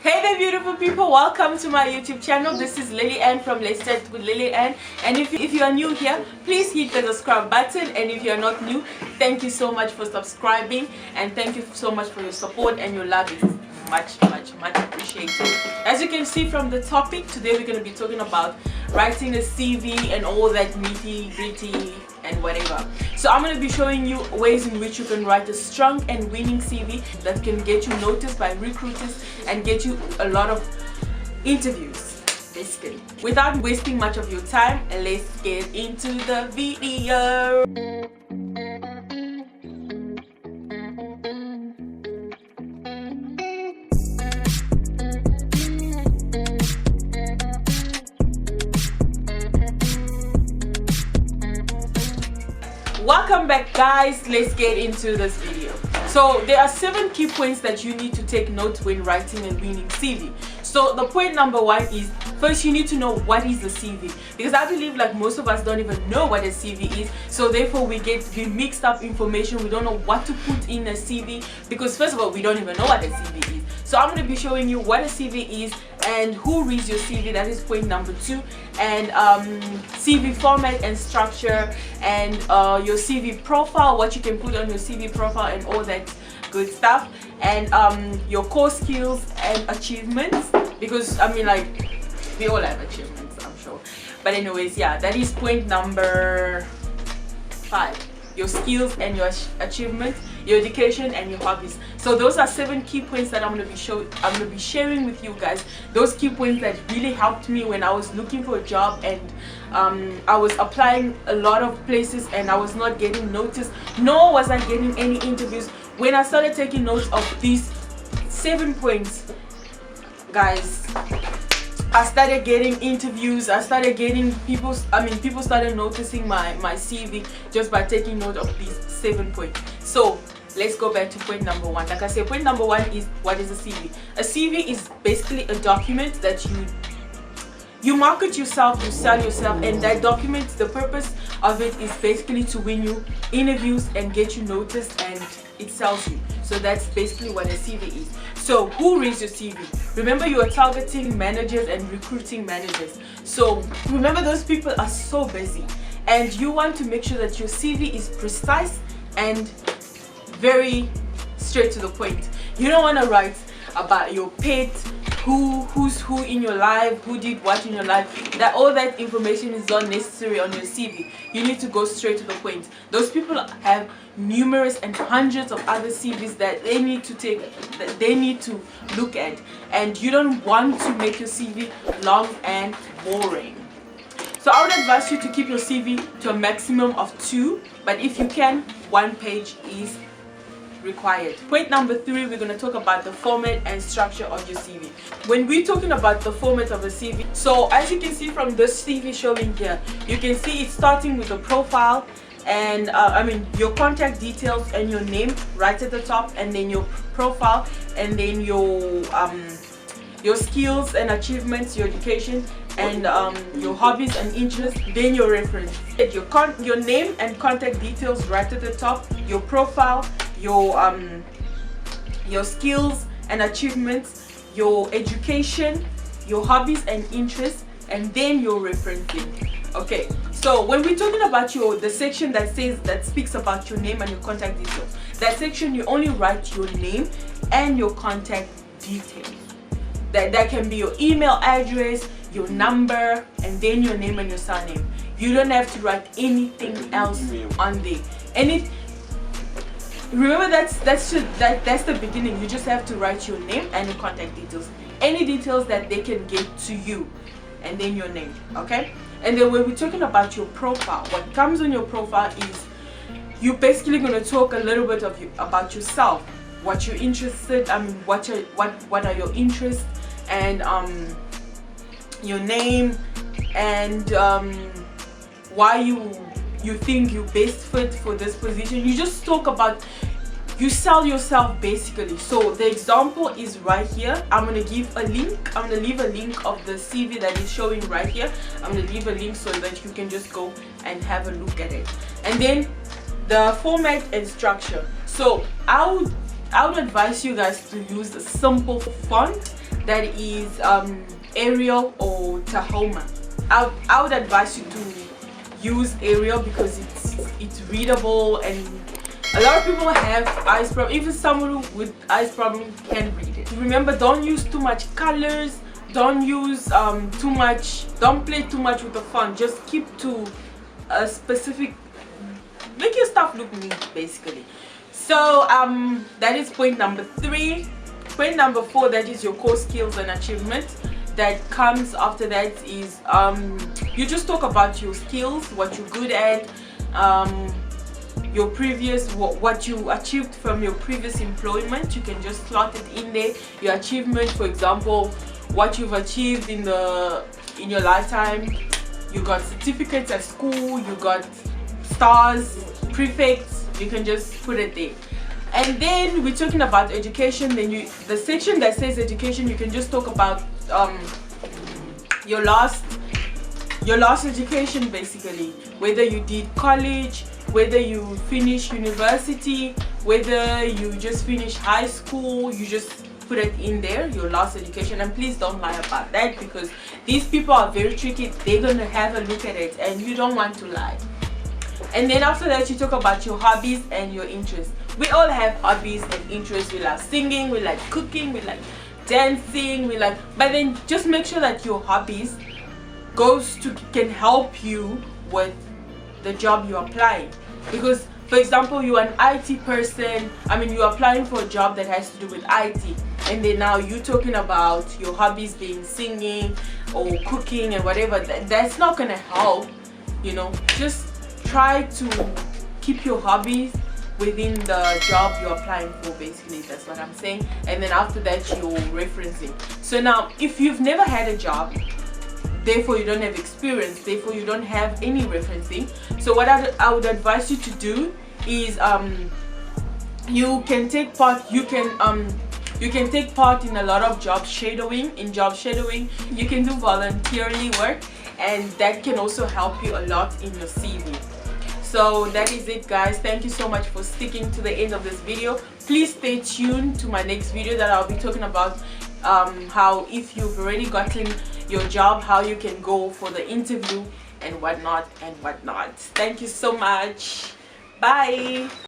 Hey there beautiful people, welcome to my YouTube channel. This is Lily Ann from Let's Chat with Lily Ann, and if you are new here, please hit the subscribe button, and if you are not new, thank you so much for subscribing, and thank you so much for your support and your love. It's much appreciated. As you can see from the topic, today we're going to be talking about writing a CV and all that nitty gritty and whatever. So I'm going to be showing you ways in which you can write a strong and winning CV that can get you noticed by recruiters and get you a lot of interviews, basically. Without wasting much of your time, let's get into the video. Welcome back guys, let's get into this video. So there are 7 key points that you need to take note when writing a winning CV. So the point number 1 is, first you need to know what is a CV, because I believe like most of us don't even know what a CV is, so therefore we mixed up information. We don't know what to put in a CV because first of all we don't even know what a CV is. So I'm going to be showing you what a CV is and who reads your CV. That is point number 2. And CV format and structure, and your CV profile, what you can put on your CV profile and all that good stuff, and your core skills and achievements, because I mean like we all have achievements, I'm sure, but anyways, yeah, that is point number 5. Your skills and your achievements, your education and your hobbies. So those are 7 key points that I'm going to be sharing with you guys. Those key points that really helped me when I was looking for a job, and I was applying a lot of places and I was not getting noticed, nor was I getting any interviews. When I started taking notes of these 7 points, guys, I started getting interviews. I started getting people started noticing my CV just by taking note of these 7 points. So let's go back to point number 1. Like I said, point number 1 is, what is a CV? A CV is basically a document that you market yourself, you sell yourself, and that document, the purpose of it is basically to win you interviews and get you noticed, and it sells you. So that's basically what a CV is. So who reads your CV? Remember, you are targeting managers and recruiting managers. So remember, those people are so busy, and you want to make sure that your CV is precise and very straight to the point. You don't want to write about your pet, who's who in your life, who did what in your life. That all that information is not necessary on your CV. You need to go straight to the point. Those people have numerous and hundreds of other CVs that they need to look at, and you don't want to make your CV long and boring. So I would advise you to keep your CV to a maximum of 2, but if you can, 1 page is required. Point number 3, we're going to talk about the format and structure of your CV. When we're talking about the format of a CV, so as you can see from this CV showing here, you can see it's starting with a profile, and your contact details and your name right at the top, and then your profile, and then your skills and achievements, your education, and your hobbies and interests, then your reference. Your name and contact details right at the top, your profile, your skills and achievements, your education, your hobbies and interests, and then your referencing. Okay, so when we're talking about the section that speaks about your name and your contact details, that section you only write your name and your contact details. That can be your email address, your number, and then your name and your surname. You don't have to write anything else on there. Remember, that's the beginning. You just have to write your name and your contact details, any details that they can get to you, and then your name. Okay, and then when we're talking about your profile, what comes on your profile is you're basically going to talk a little bit about yourself, what you're interested. What are your interests, and your name, and why you think you best fit for this position. You just talk about, you sell yourself basically. So the example is right here. I'm gonna leave a link of the CV that is showing right here. I'm gonna leave a link so that you can just go and have a look at it. And then the format and structure. So I would advise you guys to use a simple font that is Arial or Tahoma. I would advise you to use Arial because it's readable, and a lot of people have eyes problem. Even someone with eyes problem can read it. Remember, don't use too much colors, don't use too much, don't play too much with the font. Just keep to a specific, make your stuff look neat basically. So that is point number 3. Point number 4, that is your core skills and achievements. That comes after that is you just talk about your skills, what you're good at, your previous, what you achieved from your previous employment. You can just slot it in there. Your achievement, for example, what you've achieved in your lifetime. You got certificates at school, you got stars, prefects. You can just put it there. And then we're talking about education. Then the section that says education, you can just talk about your last education basically, whether you did college, whether you finished university, whether you just finished high school. You just put it in there, your last education. And please don't lie about that, because these people are very tricky. They're gonna have a look at it and you don't want to lie. And then after that, you talk about your hobbies and your interests. We all have hobbies and interests. We like singing, we like cooking, we like dancing, but then just make sure that your hobbies can help you with the job you're applying. Because for example, you're an IT person, you're applying for a job that has to do with IT, and then now you're talking about your hobbies being singing or cooking and whatever. That's not gonna help, just try to keep your hobbies within the job you're applying for, basically. That's what I'm saying. And then after that, you're referencing. So now, if you've never had a job, therefore you don't have experience, therefore you don't have any referencing, so what I would advise you to do is you can take part in a lot of job shadowing. In job shadowing, you can do voluntarily work, and that can also help you a lot in your CV. So that is it, guys. Thank you so much for sticking to the end of this video. Please stay tuned to my next video that I'll be talking about how, if you've already gotten your job, how you can go for the interview and whatnot. Thank you so much. Bye.